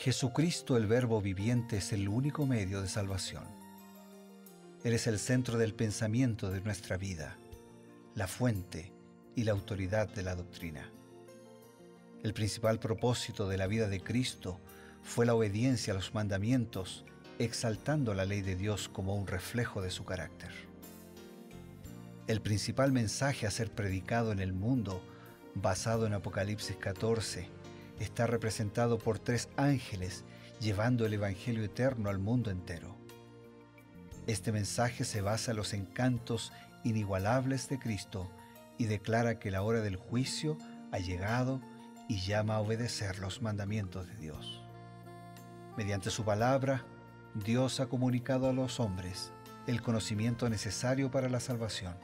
Jesucristo, el Verbo viviente, es el único medio de salvación. Él es el centro del pensamiento de nuestra vida, la fuente y la autoridad de la doctrina. El principal propósito de la vida de Cristo fue la obediencia a los mandamientos, exaltando la ley de Dios como un reflejo de su carácter. El principal mensaje a ser predicado en el mundo, basado en Apocalipsis 14, está representado por 3 ángeles llevando el Evangelio eterno al mundo entero. Este mensaje se basa en los encantos inigualables de Cristo y declara que la hora del juicio ha llegado y llama a obedecer los mandamientos de Dios. Mediante su palabra, Dios ha comunicado a los hombres el conocimiento necesario para la salvación.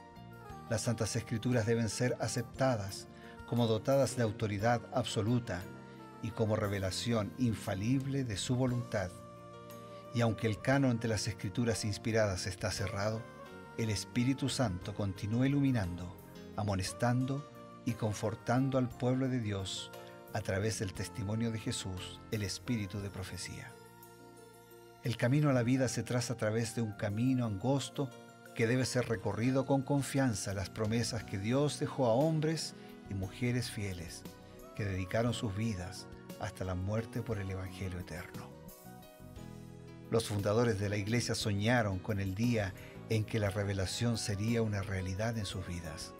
Las Santas Escrituras deben ser aceptadas como dotadas de autoridad absoluta y como revelación infalible de su voluntad. Y aunque el canon de las Escrituras inspiradas está cerrado, el Espíritu Santo continúa iluminando, amonestando y confortando al pueblo de Dios a través del testimonio de Jesús, el Espíritu de profecía. El camino a la vida se traza a través de un camino angosto que debe ser recorrido con confianza a las promesas que Dios dejó a hombres y mujeres fieles que dedicaron sus vidas hasta la muerte por el Evangelio eterno. Los fundadores de la Iglesia soñaron con el día en que la revelación sería una realidad en sus vidas.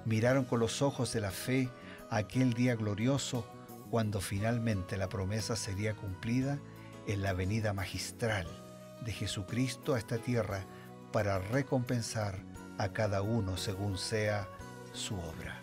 Miraron con los ojos de la fe a aquel día glorioso cuando finalmente la promesa sería cumplida en la venida magistral de Jesucristo a esta tierra para recompensar a cada uno según sea su obra.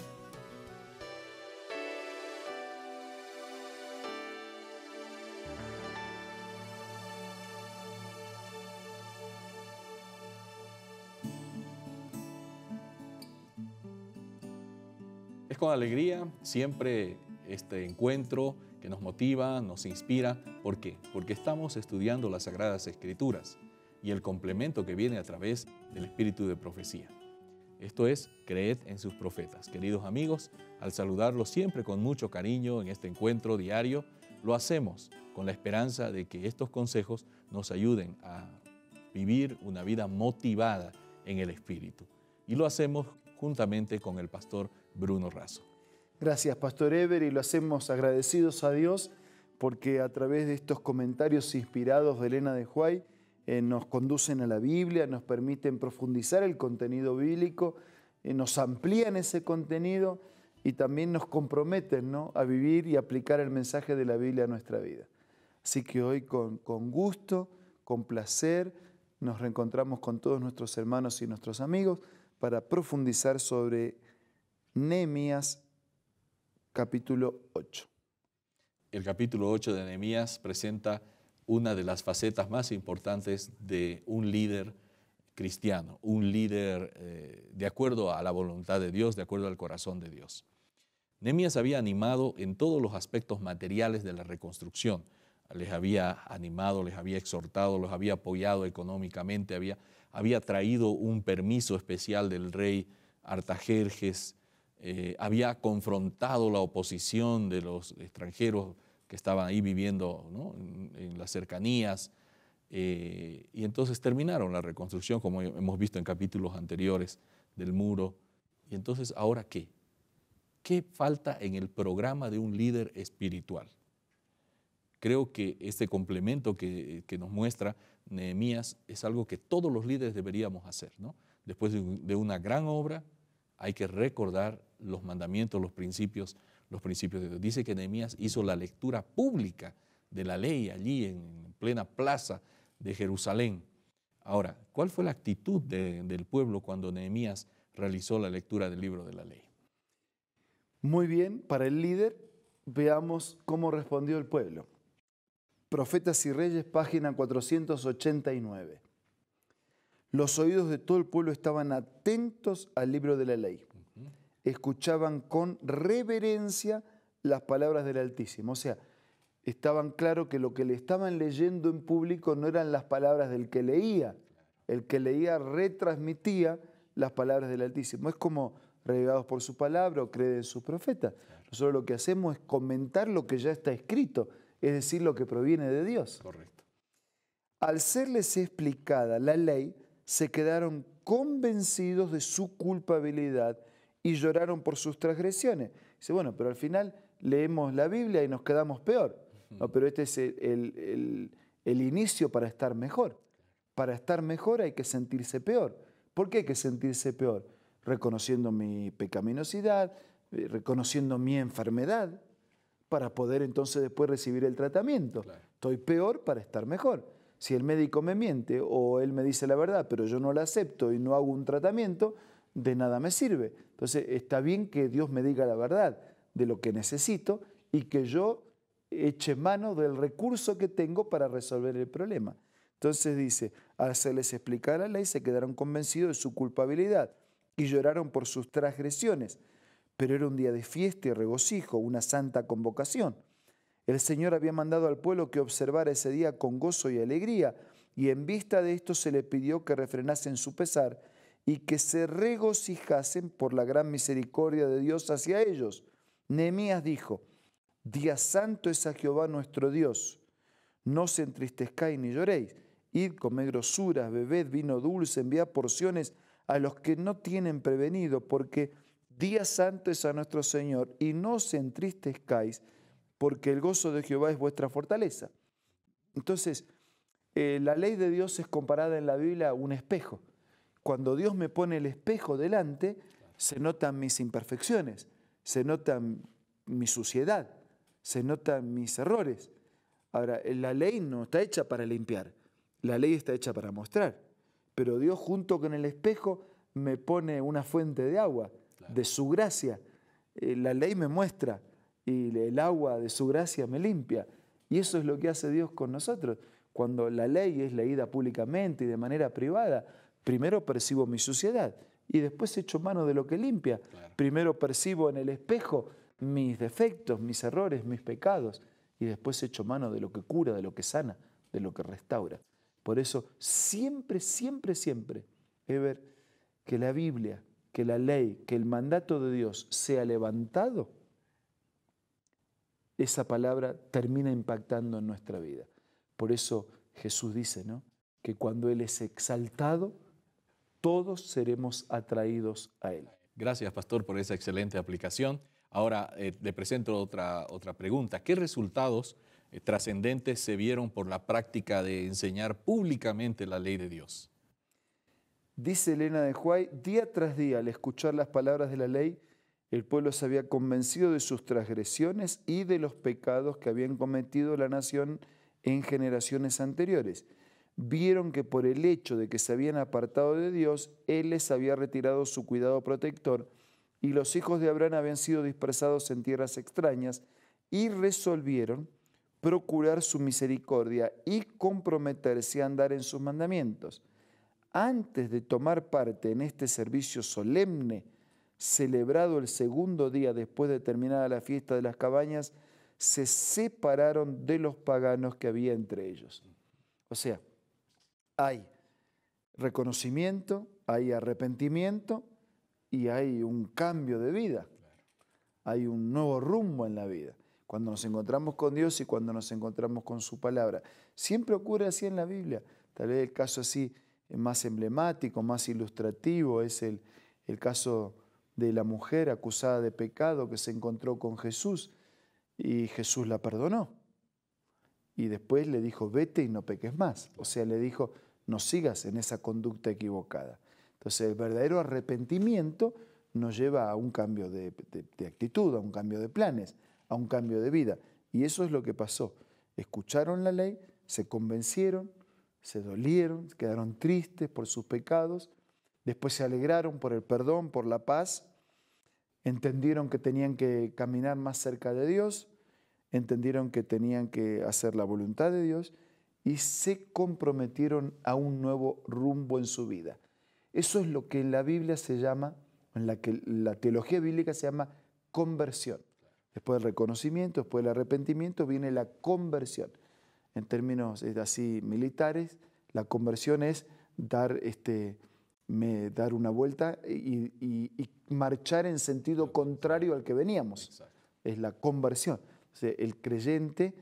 Es con alegría siempre este encuentro que nos motiva, nos inspira. ¿Por qué? Porque estamos estudiando las Sagradas Escrituras y el complemento que viene a través del Espíritu de Profecía. Esto es, creed en sus profetas. Queridos amigos, al saludarlos siempre con mucho cariño en este encuentro diario, lo hacemos con la esperanza de que estos consejos nos ayuden a vivir una vida motivada en el Espíritu. Y lo hacemos juntamente con el pastor Bruno Razo. Gracias, Pastor Eber, y lo hacemos agradecidos a Dios porque a través de estos comentarios inspirados de Elena de Huay nos conducen a la Biblia, nos permiten profundizar el contenido bíblico, nos amplían ese contenido y también nos comprometen, ¿no?, a vivir y aplicar el mensaje de la Biblia a nuestra vida. Así que hoy con gusto, con placer, nos reencontramos con todos nuestros hermanos y nuestros amigos para profundizar sobre Nehemías capítulo 8. El capítulo 8 de Nehemías presenta una de las facetas más importantes de un líder cristiano, un líder de acuerdo a la voluntad de Dios, de acuerdo al corazón de Dios. Nehemías había animado en todos los aspectos materiales de la reconstrucción. Les había animado, les había exhortado, los había apoyado económicamente, había traído un permiso especial del rey Artajerjes, había confrontado la oposición de los extranjeros que estaban ahí viviendo, ¿no?, en las cercanías, y entonces terminaron la reconstrucción, como hemos visto en capítulos anteriores, del muro. Y entonces, ¿ahora qué? ¿Qué falta en el programa de un líder espiritual? Creo que este complemento que nos muestra Nehemías es algo que todos los líderes deberíamos hacer, ¿no? Después de una gran obra, hay que recordar los mandamientos, los principios de Dios. Dice que Nehemías hizo la lectura pública de la ley allí en plena plaza de Jerusalén. Ahora, ¿cuál fue la actitud del pueblo cuando Nehemías realizó la lectura del libro de la ley? Muy bien, para el líder, veamos cómo respondió el pueblo. Profetas y Reyes, página 489. Los oídos de todo el pueblo estaban atentos al libro de la ley. Escuchaban con reverencia las palabras del Altísimo. O sea, estaban claros que lo que le estaban leyendo en público no eran las palabras del que leía. El que leía retransmitía las palabras del Altísimo. Es como regados por su palabra o creen en sus profetas. Nosotros lo que hacemos es comentar lo que ya está escrito es decir, lo que proviene de Dios. Correcto. Al serles explicada la ley, se quedaron convencidos de su culpabilidad y lloraron por sus transgresiones. Dice, bueno, pero al final leemos la Biblia y nos quedamos peor. No, pero este es el inicio para estar mejor. Para estar mejor hay que sentirse peor. ¿Por qué hay que sentirse peor? Reconociendo mi pecaminosidad, reconociendo mi enfermedad, para poder entonces después recibir el tratamiento. Claro. Estoy peor para estar mejor. Si el médico me miente o él me dice la verdad, pero yo no la acepto y no hago un tratamiento, de nada me sirve. Entonces está bien que Dios me diga la verdad de lo que necesito y que yo eche mano del recurso que tengo para resolver el problema. Entonces dice, al hacerles explicar la ley, se quedaron convencidos de su culpabilidad y lloraron por sus transgresiones. Pero era un día de fiesta y regocijo, una santa convocación. El Señor había mandado al pueblo que observara ese día con gozo y alegría, y en vista de esto se le pidió que refrenasen su pesar y que se regocijasen por la gran misericordia de Dios hacia ellos. Nehemías dijo, día santo es a Jehová nuestro Dios. No se entristezcáis ni lloréis. Id, comed grosuras, bebed vino dulce, enviad porciones a los que no tienen prevenido, porque día santo es a nuestro Señor, y no se entristezcáis, porque el gozo de Jehová es vuestra fortaleza. Entonces, la ley de Dios es comparada en la Biblia a un espejo. Cuando Dios me pone el espejo delante, se notan mis imperfecciones, se nota mi suciedad, se notan mis errores. Ahora, la ley no está hecha para limpiar, la ley está hecha para mostrar. Pero Dios junto con el espejo me pone una fuente de agua, de su gracia. La ley me muestra y el agua de su gracia me limpia. Y eso es lo que hace Dios con nosotros. Cuando la ley es leída públicamente y de manera privada, primero percibo mi suciedad y después echo mano de lo que limpia. Claro. Primero percibo en el espejo mis defectos, mis errores, mis pecados y después echo mano de lo que cura, de lo que sana, de lo que restaura. Por eso siempre, siempre, siempre es ver que la Biblia, que la ley, que el mandato de Dios sea levantado, esa palabra termina impactando en nuestra vida. Por eso Jesús dice, ¿no?, que cuando Él es exaltado, todos seremos atraídos a Él. Gracias, pastor, por esa excelente aplicación. Ahora le presento otra pregunta. ¿Qué resultados trascendentes se vieron por la práctica de enseñar públicamente la ley de Dios? Dice Elena de White, día tras día, al escuchar las palabras de la ley, el pueblo se había convencido de sus transgresiones y de los pecados que habían cometido la nación en generaciones anteriores. Vieron que por el hecho de que se habían apartado de Dios, Él les había retirado su cuidado protector y los hijos de Abraham habían sido dispersados en tierras extrañas y resolvieron procurar su misericordia y comprometerse a andar en sus mandamientos. Antes de tomar parte en este servicio solemne, celebrado el segundo día después de terminada la fiesta de las cabañas, se separaron de los paganos que había entre ellos. O sea, hay reconocimiento, hay arrepentimiento y hay un cambio de vida. Hay un nuevo rumbo en la vida. Cuando nos encontramos con Dios y cuando nos encontramos con su palabra. Siempre ocurre así en la Biblia. Tal vez el caso así más emblemático, más ilustrativo es el caso de la mujer acusada de pecado que se encontró con Jesús y Jesús la perdonó. Y después le dijo, vete y no peques más. O sea, le dijo, no sigas en esa conducta equivocada. Entonces, el verdadero arrepentimiento nos lleva a un cambio de actitud, a un cambio de planes, a un cambio de vida. Y eso es lo que pasó. Escucharon la ley, se convencieron, se dolieron, quedaron tristes por sus pecados, después se alegraron por el perdón, por la paz, entendieron que tenían que caminar más cerca de Dios, entendieron que tenían que hacer la voluntad de Dios y se comprometieron a un nuevo rumbo en su vida. Eso es lo que en la Biblia se llama, en la teología bíblica se llama conversión. Después del reconocimiento, después del arrepentimiento, viene la conversión. En términos así militares, la conversión es dar una vuelta y marchar en sentido contrario al que veníamos. Exacto. Es la conversión. O sea, el creyente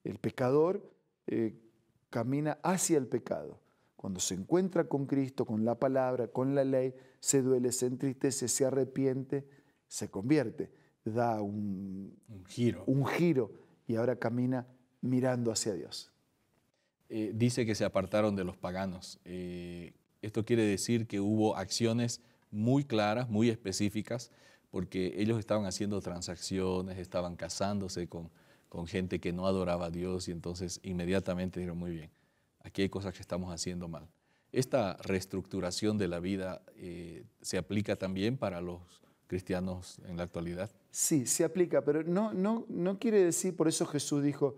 El pecador camina hacia el pecado. Cuando se encuentra con Cristo, con la palabra, con la ley, se duele, se entristece, se arrepiente, se convierte, da un giro y ahora camina mirando hacia Dios. Dice que se apartaron de los paganos. Esto quiere decir que hubo acciones muy claras, muy específicas, porque ellos estaban haciendo transacciones, estaban casándose con gente que no adoraba a Dios y entonces inmediatamente dijeron, muy bien, aquí hay cosas que estamos haciendo mal. Esta reestructuración de la vida se aplica también para los cristianos en la actualidad. Sí, se aplica, pero no quiere decir, por eso Jesús dijo,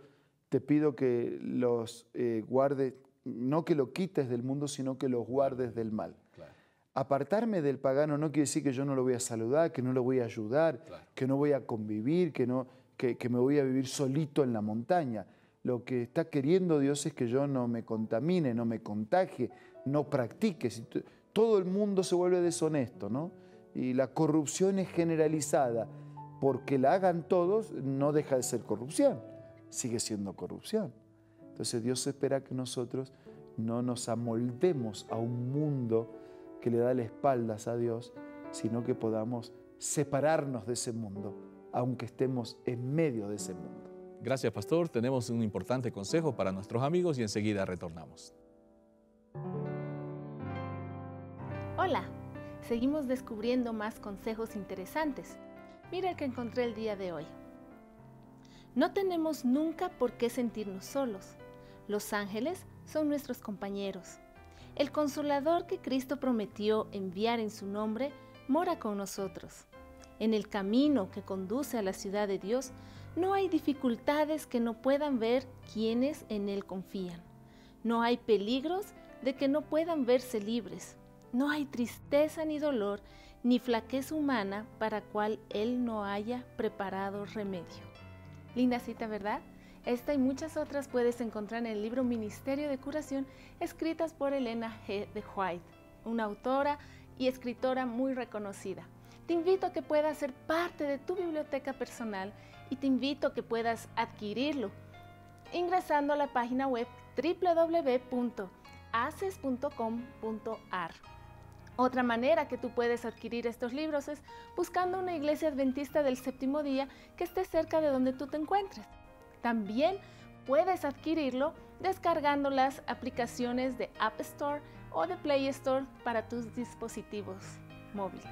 te pido que los guardes, no que lo quites del mundo, sino que los guardes del mal. Claro. Apartarme del pagano no quiere decir que yo no lo voy a saludar, que no lo voy a ayudar, claro, que no voy a convivir, que me voy a vivir solito en la montaña. Lo que está queriendo Dios es que yo no me contamine, no me contagie, no practique. Todo el mundo se vuelve deshonesto, ¿no? Y la corrupción es generalizada. Porque la hagan todos, no deja de ser corrupción, sigue siendo corrupción. Entonces Dios espera que nosotros no nos amoldemos a un mundo que le da las espaldas a Dios, sino que podamos separarnos de ese mundo, aunque estemos en medio de ese mundo. Gracias, pastor. Tenemos un importante consejo para nuestros amigos y enseguida retornamos. Hola, seguimos descubriendo más consejos interesantes. Mira el que encontré el día de hoy. No tenemos nunca por qué sentirnos solos. Los ángeles son nuestros compañeros. El Consolador que Cristo prometió enviar en su nombre mora con nosotros. En el camino que conduce a la ciudad de Dios no hay dificultades que no puedan ver quienes en Él confían. No hay peligros de que no puedan verse libres. No hay tristeza ni dolor ni flaqueza humana para cual Él no haya preparado remedio. Linda cita, ¿verdad? Esta y muchas otras puedes encontrar en el libro Ministerio de Curación, escritas por Elena G. de White, una autora y escritora muy reconocida. Te invito a que puedas ser parte de tu biblioteca personal y te invito a que puedas adquirirlo ingresando a la página web www.aces.com.ar. Otra manera que tú puedes adquirir estos libros es buscando una iglesia adventista del séptimo día que esté cerca de donde tú te encuentres. También puedes adquirirlo descargando las aplicaciones de App Store o de Play Store para tus dispositivos móviles.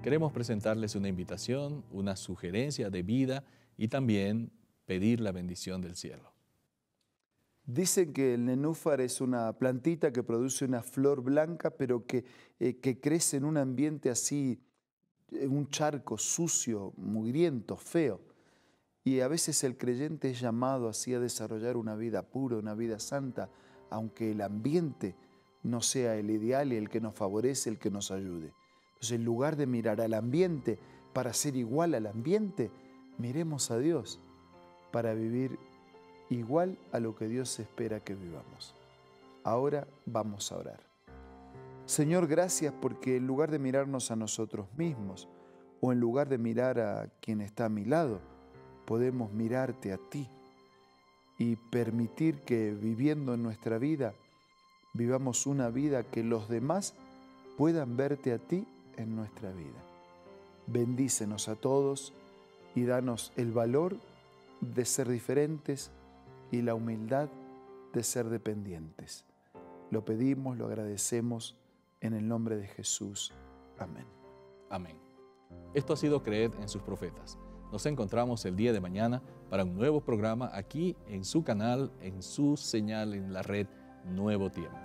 Queremos presentarles una invitación, una sugerencia de vida y también pedir la bendición del cielo. Dicen que el nenúfar es una plantita que produce una flor blanca, pero que crece en un ambiente así, en un charco sucio, mugriento, feo. Y a veces el creyente es llamado así a desarrollar una vida pura, una vida santa, aunque el ambiente no sea el ideal y el que nos favorece, el que nos ayude. Entonces, en lugar de mirar al ambiente para ser igual al ambiente, miremos a Dios para vivir igual a lo que Dios espera que vivamos. Ahora vamos a orar. Señor, gracias porque en lugar de mirarnos a nosotros mismos o en lugar de mirar a quien está a mi lado, podemos mirarte a ti y permitir que viviendo en nuestra vida, vivamos una vida que los demás puedan verte a ti en nuestra vida. Bendícenos a todos y danos el valor de ser diferentes y la humildad de ser dependientes. Lo pedimos, lo agradecemos en el nombre de Jesús. Amén. Amén. Esto ha sido Creed en sus profetas. Nos encontramos el día de mañana para un nuevo programa aquí en su canal, en su señal en la red Nuevo Tiempo.